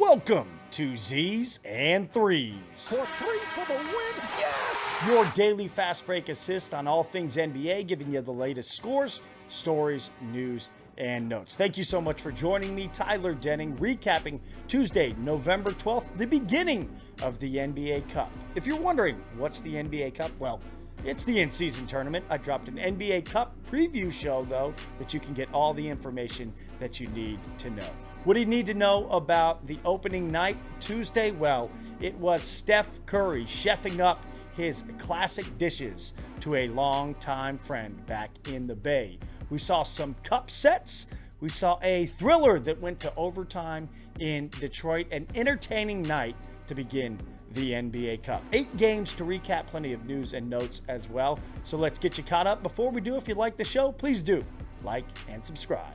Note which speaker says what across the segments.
Speaker 1: Welcome to Z's and Threes.
Speaker 2: For three for the win, yes!
Speaker 1: Your daily fast break assist on all things NBA, giving you the latest scores, stories, news, and notes. Thank you so much for joining me, Tyler Denning, recapping Tuesday, November 12th, the beginning of the NBA Cup. If you're wondering, what's the NBA Cup? Well, it's the in-season tournament. I dropped an NBA Cup preview show, though, that you can get all the information that you need to know. What do you need to know about the opening night Tuesday? Well, it was Steph Curry chefing up his classic dishes to a longtime friend back in the Bay. We saw some cup sets. We saw a thriller that went to overtime in Detroit. An entertaining night to begin the NBA Cup. 8 games to recap, plenty of news and notes as well. So let's get you caught up. Before we do, if you like the show, please do like and subscribe.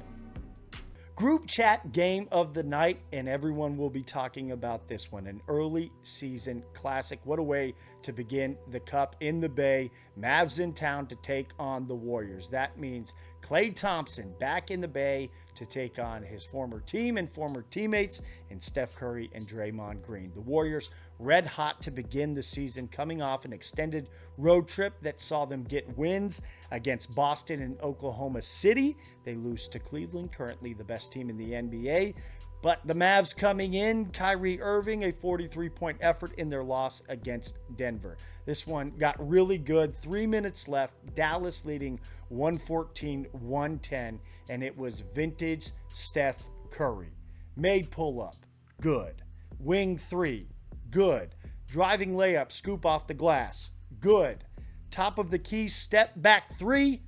Speaker 1: Group chat game of the night, and everyone will be talking about this one. An early season classic. What a way to begin the Cup in the Bay. Mavs in town to take on the Warriors. That means Klay Thompson back in the Bay to take on his former team and former teammates in Steph Curry and Draymond Green. The Warriors red hot to begin the season, coming off an extended road trip that saw them get wins against Boston and Oklahoma City. They lose to Cleveland, currently the best team in the NBA. But the Mavs coming in, Kyrie Irving, a 43-point effort in their loss against Denver. This one got really good. 3 minutes left. Dallas leading 114-110, and it was vintage Steph Curry. Made pull-up, good. Wing three, good. Driving layup, scoop off the glass, good. Top of the key, step back three,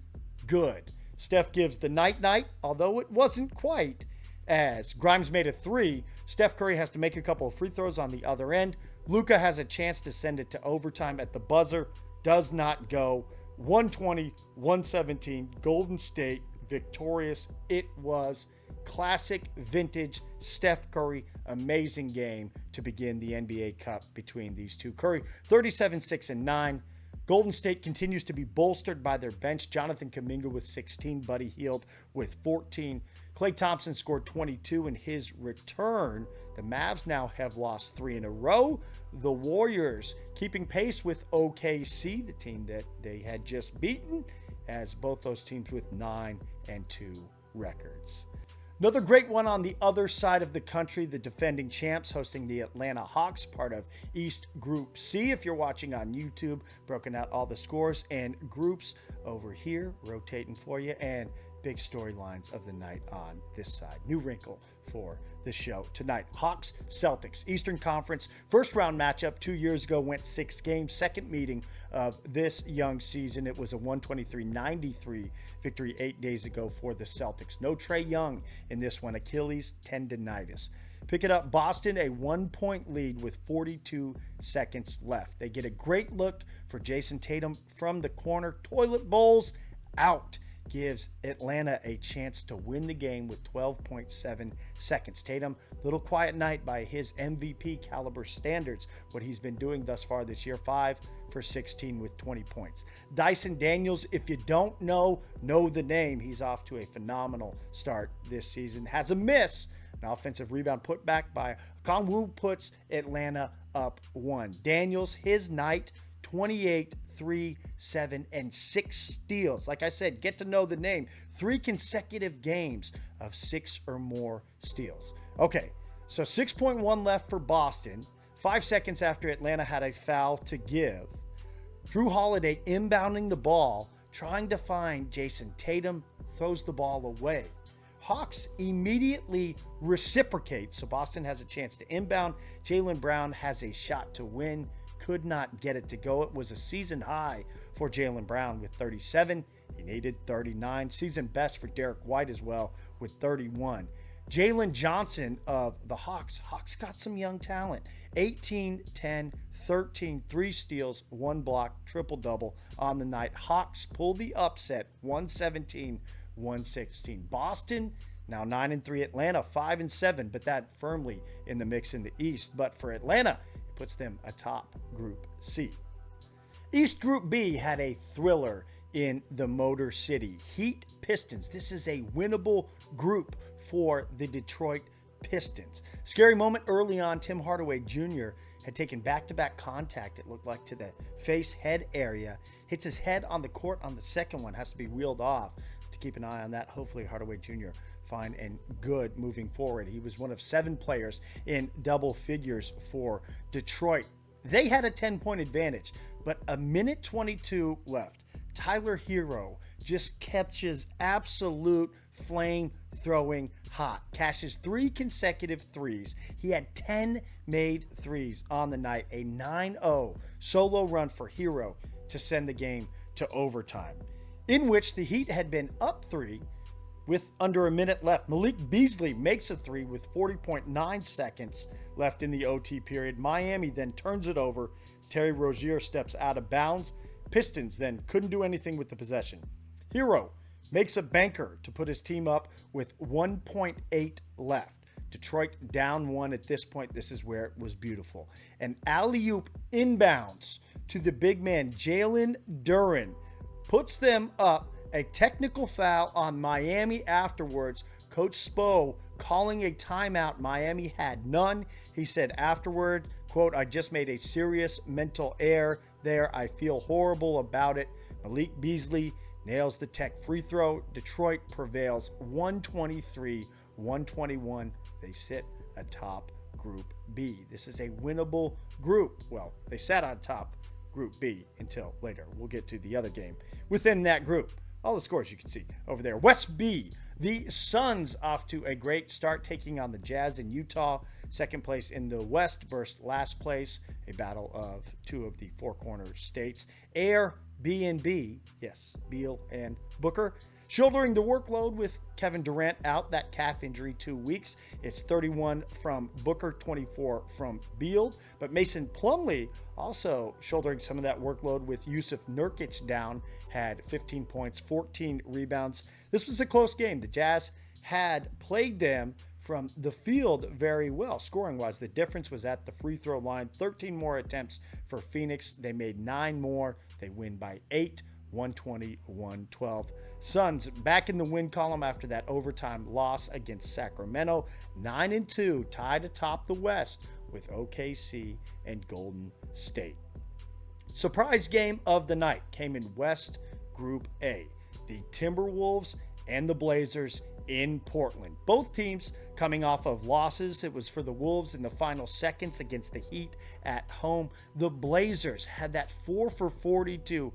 Speaker 1: good. Steph gives the night-night, although it wasn't quite. As Grimes made a three, Steph Curry has to make a couple of free throws on the other end. Luka has a chance to send it to overtime at the buzzer. Does not go. 120-117, Golden State victorious. It was classic vintage Steph Curry, amazing game to begin the NBA Cup between these two. Curry 37-6-9. Golden State continues to be bolstered by their bench. Jonathan Kuminga with 16, Buddy Hield with 14. Klay Thompson scored 22 in his return. The Mavs now have lost 3 in a row. The Warriors keeping pace with OKC, the team that they had just beaten, as both those teams with 9-2 records. Another great one on the other side of the country, the defending champs hosting the Atlanta Hawks, part of East Group C. If you're watching on YouTube, broken out all the scores and groups over here, rotating for you, and big storylines of the night on this side. New wrinkle for the show tonight. Hawks, Celtics, Eastern Conference. First round matchup 2 years ago went 6 games. Second meeting of this young season. It was a 123-93 victory 8 days ago for the Celtics. No Trae Young in this one. Achilles tendonitis. Pick it up, Boston, a 1-point lead with 42 seconds left. They get a great look for Jason Tatum from the corner. Toilet bowls out. Gives Atlanta a chance to win the game with 12.7 seconds. Tatum, little quiet night by his MVP caliber standards. What he's been doing thus far this year, 5 for 16 with 20 points. Dyson Daniels, if you don't know the name. He's off to a phenomenal start this season. Has a miss. An offensive rebound put back by Kongwu puts Atlanta up 1. Daniels, his night, 28, 3, 7, and 6 steals. Like I said, get to know the name. 3 consecutive games of 6 or more steals. Okay, so 6.1 left for Boston. 5 seconds after Atlanta had a foul to give. Drew Holiday inbounding the ball, trying to find Jason Tatum, throws the ball away. Hawks immediately reciprocate, so Boston has a chance to inbound. Jalen Brown has a shot to win. Could not get it to go. It was a season high for Jalen Brown with 37. He needed 39. Season best for Derek White as well with 31. Jalen Johnson of the Hawks. Hawks got some young talent. 18, 10, 13, 3 steals, 1 block, triple-double on the night. Hawks pull the upset, 117-116. Boston now 9-3. Atlanta 5-7, but that firmly in the mix in the East. But for Atlanta, puts them atop Group C. East Group B had a thriller in the Motor City. Heat Pistons. This is a winnable group for the Detroit Pistons. Scary moment early on. Tim Hardaway Jr. had taken back-to-back contact, it looked like, to the face-head area. Hits his head on the court on the second one. Has to be wheeled off. To keep an eye on that. Hopefully Hardaway Jr. fine and good moving forward. He was one of 7 players in double figures for Detroit. They had a 10-point advantage, but a minute 22 left. Tyler Herro just catches absolute flame throwing hot. Cashes 3 consecutive threes. He had 10 made threes on the night. A 9-0 solo run for Herro to send the game to overtime, in which the Heat had been up 3 with under a minute left. Malik Beasley makes a 3 with 40.9 seconds left in the OT period. Miami then turns it over. Terry Rozier steps out of bounds. Pistons then couldn't do anything with the possession. Herro makes a banker to put his team up with 1.8 left. Detroit down 1 at this point. This is where it was beautiful. An alley-oop inbounds to the big man, Jalen Duren, puts them up. A technical foul on Miami afterwards. Coach Spo calling a timeout. Miami had none. He said afterward, quote, "I just made a serious mental error there. I feel horrible about it." Malik Beasley nails the tech free throw. Detroit prevails 123-121. They sit atop Group B. This is a winnable group. Well, they sat on top Group B until later. We'll get to the other game within that group. All the scores you can see over there. West B, the Suns off to a great start, taking on the Jazz in Utah. Second place in the West versus last place. A battle of 2 of the 4 corner states. Airbnb, yes, Beal and Booker, shouldering the workload with Kevin Durant out, that calf injury, 2 weeks. It's 31 from Booker, 24 from Beal. But Mason Plumlee also shouldering some of that workload with Yusuf Nurkic down, had 15 points, 14 rebounds. This was a close game. The Jazz had played them from the field very well, scoring-wise. The difference was at the free throw line. 13 more attempts for Phoenix. They made 9 more. They win by 8. 120-112. Suns back in the win column after that overtime loss against Sacramento. 9-2, tied atop the West with OKC and Golden State. Surprise game of the night came in West Group A. The Timberwolves and the Blazers in Portland. Both teams coming off of losses. It was for the Wolves in the final seconds against the Heat at home. The Blazers had that 4 for 42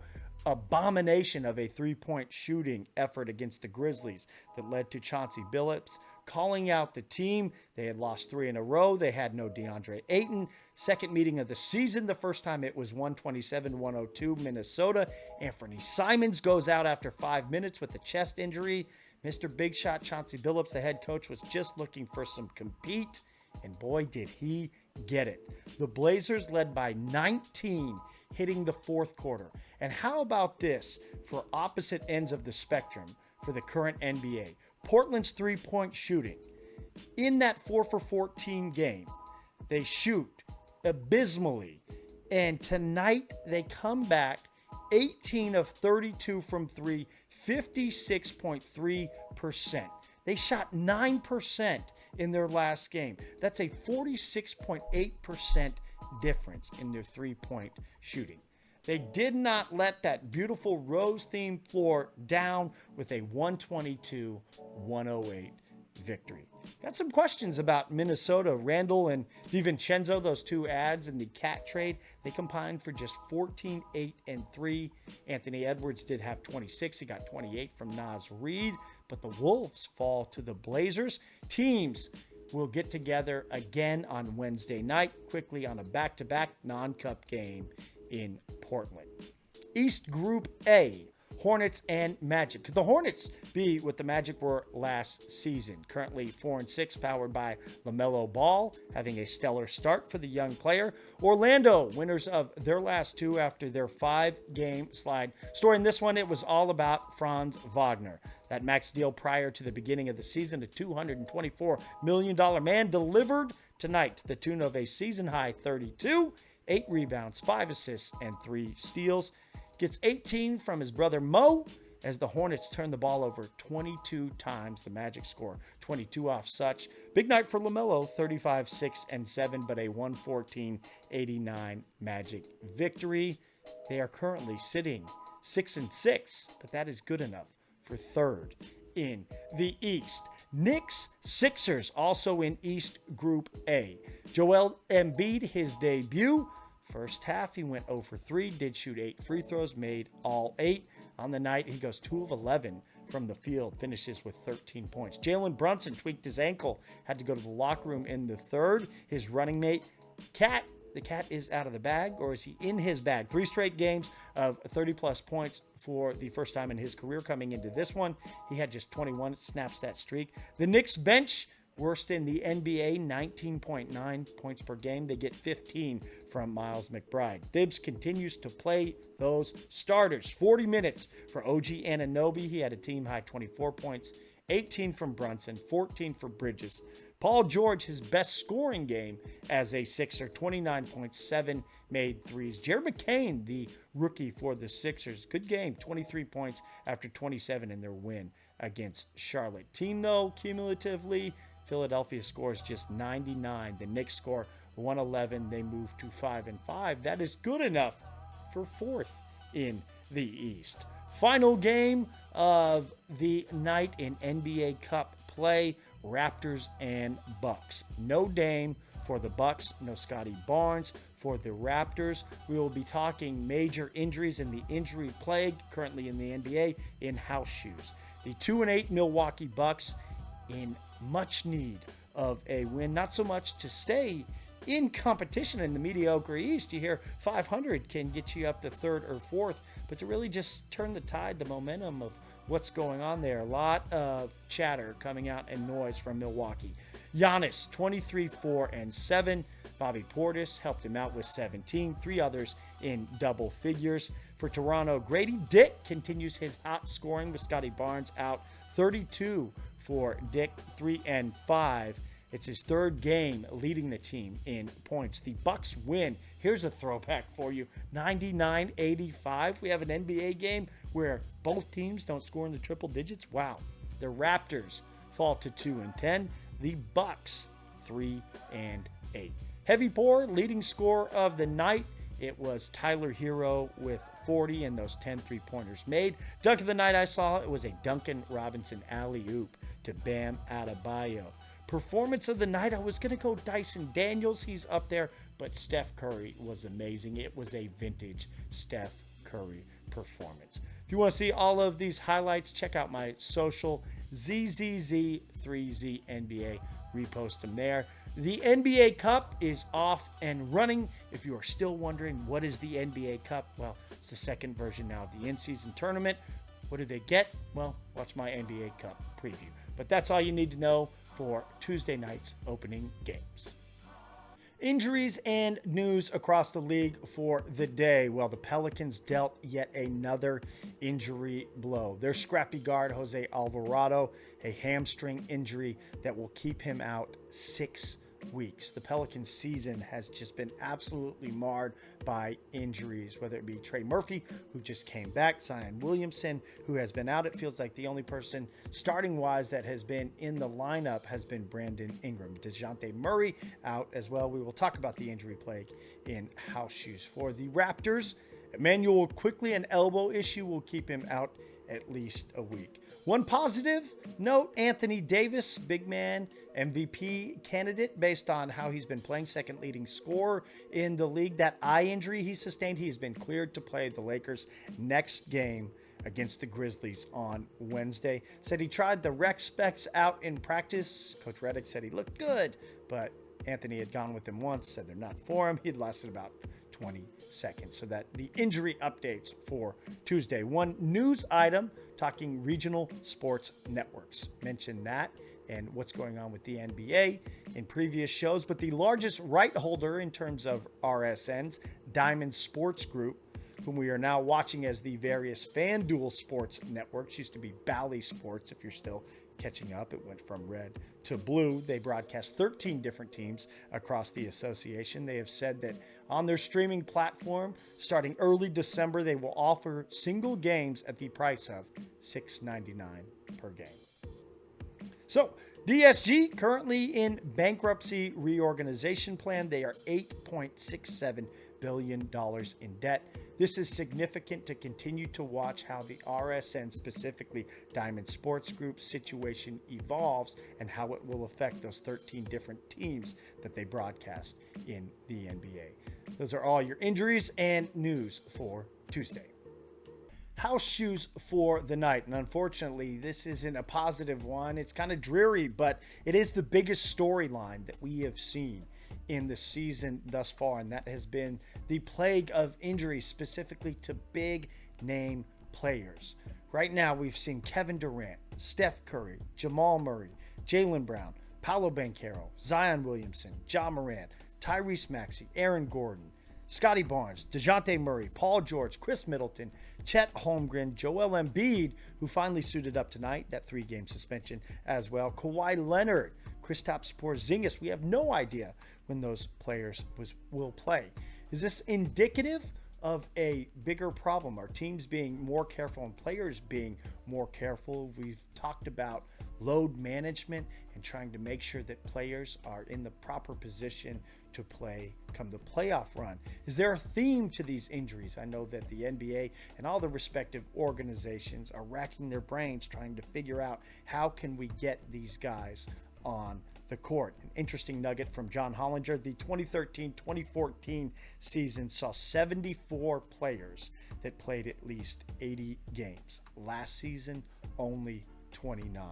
Speaker 1: abomination of a 3-point shooting effort against the Grizzlies that led to Chauncey Billups calling out the team. They had lost 3 in a row. They had no DeAndre Ayton. Second meeting of the season. The first time it was 127-102 Minnesota. Anthony Simons goes out after 5 minutes with a chest injury. Mr. Big Shot Chauncey Billups, the head coach, was just looking for some compete, and boy did he get it. The Blazers led by 19 hitting the fourth quarter. And how about this for opposite ends of the spectrum for the current NBA? Portland's 3-point shooting. In that 4 for 14 game, they shoot abysmally. And tonight they come back 18 of 32 from 3, 56.3%. They shot 9% in their last game. That's a 46.8% difference in their 3-point shooting. They did not let that beautiful rose-themed floor down with a 122-108 victory. Got some questions about Minnesota. Randall and DiVincenzo, those 2 adds in the Cat trade, they combined for just 14, 8, and 3. Anthony Edwards did have 26. He got 28 from Naz Reid. But the Wolves fall to the Blazers. Teams will get together again on Wednesday night, quickly on a back-to-back non-cup game in Portland. East Group A, Hornets and Magic. The Hornets be what the Magic were last season. Currently 4-6, powered by LaMelo Ball, having a stellar start for the young player. Orlando, winners of their last 2 after their 5-game slide. Story in this one, it was all about Franz Wagner. That max deal prior to the beginning of the season, a $224 million man, delivered tonight to the tune of a season-high 32, 8 rebounds, 5 assists, and 3 steals. Gets 18 from his brother Mo, as the Hornets turn the ball over 22 times. The Magic score 22 off such. Big night for LaMelo, 35, 6, and 7, but a 114-89 Magic victory. They are currently sitting 6-6, but that is good enough for third in the East. Knicks, Sixers, also in East Group A. Joel Embiid, his debut. First half, he went 0 for 3, did shoot 8 free throws, made all 8. On the night, he goes 2 of 11 from the field, finishes with 13 points. Jalen Brunson tweaked his ankle, had to go to the locker room in the third. His running mate, the cat is out of the bag, or is he in his bag? 3 straight games of 30-plus points for the first time in his career. Coming into this one, he had just 21, snaps that streak. The Knicks bench, worst in the NBA, 19.9 points per game. They get 15 from Miles McBride. Thibs continues to play those starters. 40 minutes for OG Anunoby. He had a team-high 24 points, 18 from Brunson, 14 for Bridges. Paul George, his best scoring game as a Sixer, 29.7 made threes. Jared McCain, the rookie for the Sixers, good game, 23 points after 27 in their win against Charlotte. Team, though, cumulatively, Philadelphia scores just 99. The Knicks score 111. They move to 5-5. That is good enough for fourth in the East. Final game of the night in NBA Cup play, Raptors and Bucks. No Dame for the Bucks, no Scotty Barnes for the Raptors. We will be talking major injuries in the injury plague currently in the NBA in house shoes. The 2-8 Milwaukee Bucks in much need of a win, not so much to stay in competition in the mediocre East. You hear 500 can get you up to third or fourth, but to really just turn the tide, the momentum of what's going on there. A lot of chatter coming out and noise from Milwaukee. Giannis, 23, 4, and 7. Bobby Portis helped him out with 17. 3 others in double figures. For Toronto, Grady Dick continues his hot scoring with Scotty Barnes out. 32 for Dick, 3 and 5. It's his third game leading the team in points. The Bucks win. Here's a throwback for you. 99-85. We have an NBA game where both teams don't score in the triple digits. Wow. The Raptors fall to 2-10. The Bucks 3-8. Heavy pour, leading scorer of the night. It was Tyler Herro with 40 and those 10 3-pointers made. Dunk of the night I saw, it was a Duncan Robinson alley-oop to Bam Adebayo. Performance of the night, I was going to go Dyson Daniels. He's up there, but Steph Curry was amazing. It was a vintage Steph Curry performance. If you want to see all of these highlights, check out my social, ZZZ3ZNBA. Repost them there. The NBA Cup is off and running. If you are still wondering what is the NBA Cup, well, it's the second version now of the in-season tournament. What do they get? Well, watch my NBA Cup preview. But that's all you need to know for Tuesday night's opening games. Injuries and news across the league for the day. Well, the Pelicans dealt yet another injury blow. Their scrappy guard, Jose Alvarado, a hamstring injury that will keep him out 6 weeks. The Pelicans season has just been absolutely marred by injuries, whether it be Trey Murphy, who just came back, Zion Williamson, who has been out. It feels like the only person starting wise that has been in the lineup has been Brandon Ingram. DeJounte Murray out as well. We will talk about the injury plague in house shoes. For the Raptors, Emmanuel quickly an elbow issue will keep him out at least a week. One positive note, Anthony Davis, big man, MVP candidate based on how he's been playing, second leading scorer in the league. That eye injury he sustained, he has been cleared to play the Lakers' next game against the Grizzlies on Wednesday. Said he tried the rec specs out in practice. Coach Reddick said he looked good, but Anthony had gone with him once, said they're not for him. He'd lasted about 20 seconds. So that the injury updates for Tuesday. One news item, talking regional sports networks. Mentioned that and what's going on with the NBA in previous shows. But the largest right holder in terms of RSNs, Diamond Sports Group, whom we are now watching as the various FanDuel sports networks. Used to be Bally Sports, if you're still catching up. It went from red to blue. They broadcast 13 different teams across the association. They have said that on their streaming platform, starting early December, they will offer single games at the price of $6.99 per game. So, DSG currently in bankruptcy reorganization plan. They are $8.67 billion in debt. This is significant to continue to watch how the RSN, specifically Diamond Sports Group situation evolves and how it will affect those 13 different teams that they broadcast in the NBA. Those are all your injuries and news for Tuesday. House shoes for the night. And unfortunately, this isn't a positive one. It's kind of dreary, but it is the biggest storyline that we have seen in the season thus far. And that has been the plague of injuries, specifically to big name players. Right now, we've seen Kevin Durant, Steph Curry, Jamal Murray, Jalen Brown, Paolo Banchero, Zion Williamson, Ja Morant, Tyrese Maxey, Aaron Gordon, Scotty Barnes, DeJounte Murray, Paul George, Chris Middleton, Chet Holmgren, Joel Embiid, who finally suited up tonight, that 3-game suspension as well, Kawhi Leonard, Kristaps Porzingis. We have no idea when those players will play. Is this indicative of a bigger problem? Are teams being more careful and players being more careful? We've talked about load management and trying to make sure that players are in the proper position to play come the playoff run. Is there a theme to these injuries? I know that the NBA and all the respective organizations are racking their brains trying to figure out how can we get these guys on the court. An interesting nugget from John Hollinger. The 2013-2014 season saw 74 players that played at least 80 games. Last season, only 29.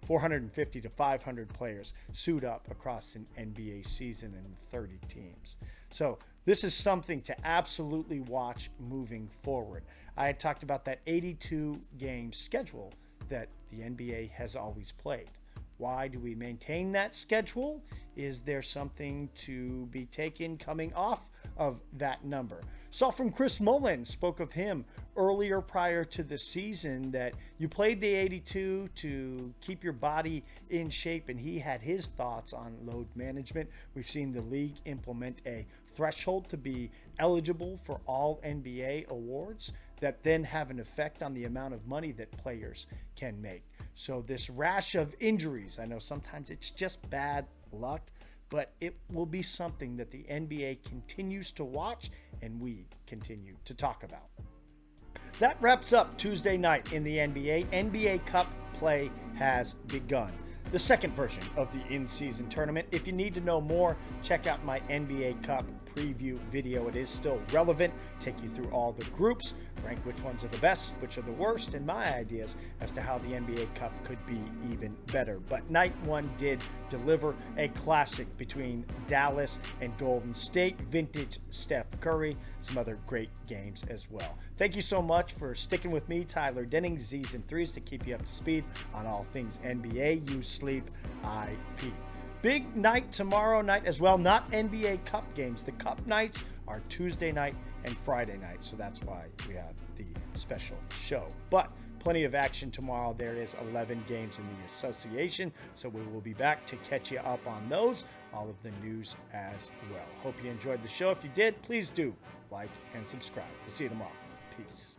Speaker 1: 450 to 500 players suit up across an NBA season in 30 teams. So this is something to absolutely watch moving forward. I had talked about that 82-game schedule that the NBA has always played. Why do we maintain that schedule? Is there something to be taken coming off of that number? Saw from Chris Mullin, spoke of him earlier prior to the season that you played the 82 to keep your body in shape, and he had his thoughts on load management. We've seen the league implement a threshold to be eligible for all NBA awards that then have an effect on the amount of money that players can make. So this rash of injuries, I know sometimes it's just bad luck, but it will be something that the NBA continues to watch and we continue to talk about. That wraps up Tuesday night in the NBA. NBA Cup play has begun. The second version of the in-season tournament. If you need to know more, check out my NBA Cup preview video. It is still relevant. Take you through all the groups, rank which ones are the best, which are the worst, and my ideas as to how the NBA Cup could be even better. But night one did deliver a classic between Dallas and Golden State. Vintage Steph Curry. Some other great games as well. Thank you so much for sticking with me, Tyler Denning, Z's and Threes, to keep you up to speed on all things NBA. You sleep, I pee. Big night tomorrow night as well. Not NBA Cup games. The Cup nights are Tuesday night and Friday night, so that's why we have the special show. But plenty of action tomorrow. There is 11 games in the association, so we will be back to catch you up on those, all of the news as well. Hope you enjoyed the show. If you did, please do like and subscribe. We'll see you tomorrow. Peace.